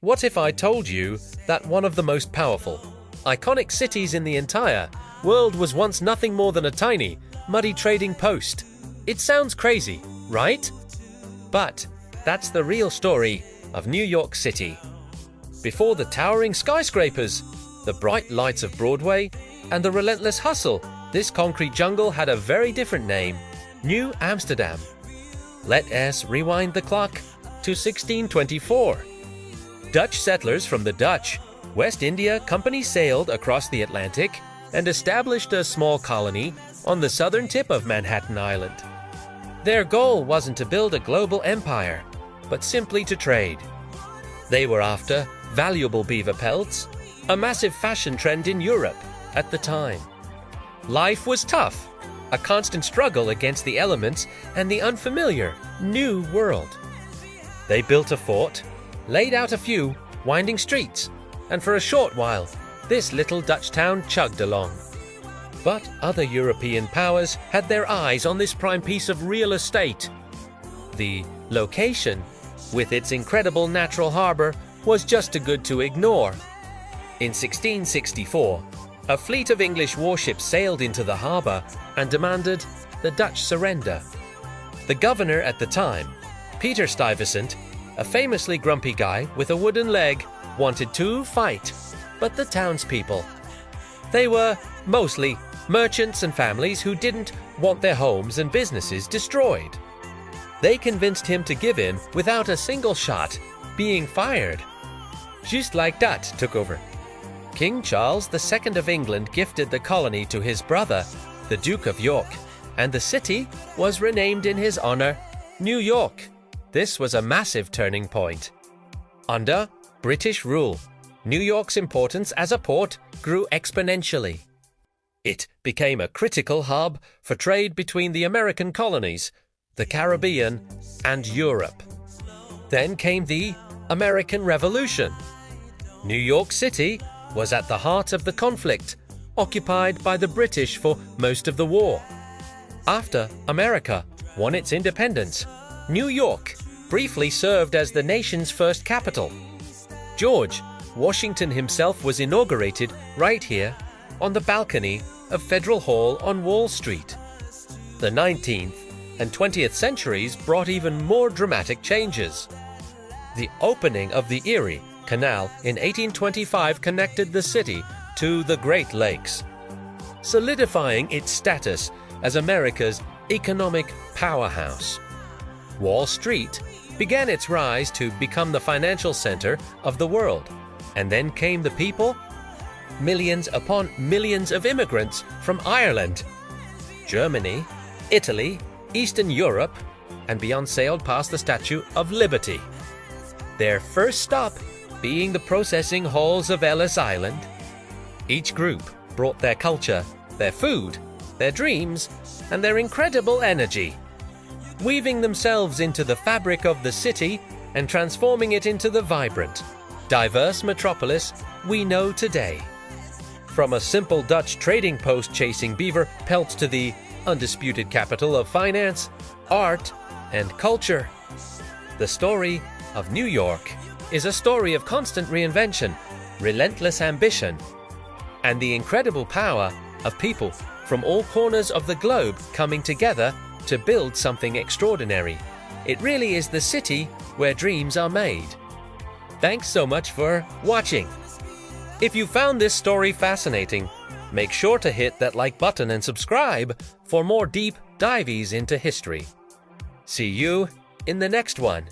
What if I told you that one of the most powerful, iconic cities in the entire world was once nothing more than a tiny, muddy trading post? It sounds crazy, right? But that's the real story of New York City. Before the towering skyscrapers, the bright lights of Broadway, and the relentless hustle, this concrete jungle had a very different name: New Amsterdam. Let us rewind the clock to 1624. Dutch settlers from the Dutch West India Company sailed across the Atlantic and established a small colony on the southern tip of Manhattan Island. Their goal wasn't to build a global empire, but simply to trade. They were after valuable beaver pelts, a massive fashion trend in Europe at the time. Life was tough, a constant struggle against the elements and the unfamiliar new world. They built a fort, laid out a few winding streets, and for a short while, this little Dutch town chugged along. But other European powers had their eyes on this prime piece of real estate. The location, with its incredible natural harbor, was just too good to ignore. In 1664, a fleet of English warships sailed into the harbor and demanded the Dutch surrender. The governor at the time, Peter Stuyvesant, a famously grumpy guy with a wooden leg, wanted to fight, but the townspeople, they were mostly merchants and families who didn't want their homes and businesses destroyed. They convinced him to give in without a single shot being fired. Just like that took over. King Charles II of England gifted the colony to his brother, the Duke of York, and the city was renamed in his honor, New York. This was a massive turning point. Under British rule, New York's importance as a port grew exponentially. It became a critical hub for trade between the American colonies, the Caribbean, and Europe. Then came the American Revolution. New York City was at the heart of the conflict, occupied by the British for most of the war. After America won its independence, New York briefly served as the nation's first capital. George Washington himself was inaugurated right here on the balcony of Federal Hall on Wall Street. The 19th and 20th centuries brought even more dramatic changes. The opening of the Erie Canal in 1825 connected the city to the Great Lakes, solidifying its status as America's economic powerhouse. Wall Street began its rise to become the financial center of the world, and then came the people, millions upon millions of immigrants from Ireland, Germany, Italy, Eastern Europe, and beyond sailed past the Statue of Liberty. Their first stop being the processing halls of Ellis Island. Each group brought their culture, their food, their dreams, and their incredible energy, weaving themselves into the fabric of the city and transforming it into the vibrant, diverse metropolis we know today. From a simple Dutch trading post chasing beaver pelts to the undisputed capital of finance, art, and culture, the story of New York is a story of constant reinvention, relentless ambition, and the incredible power of people from all corners of the globe coming together to build something extraordinary. It really is the city where dreams are made. Thanks so much for watching. If you found this story fascinating, make sure to hit that like button and subscribe for more deep dives into history. See you in the next one.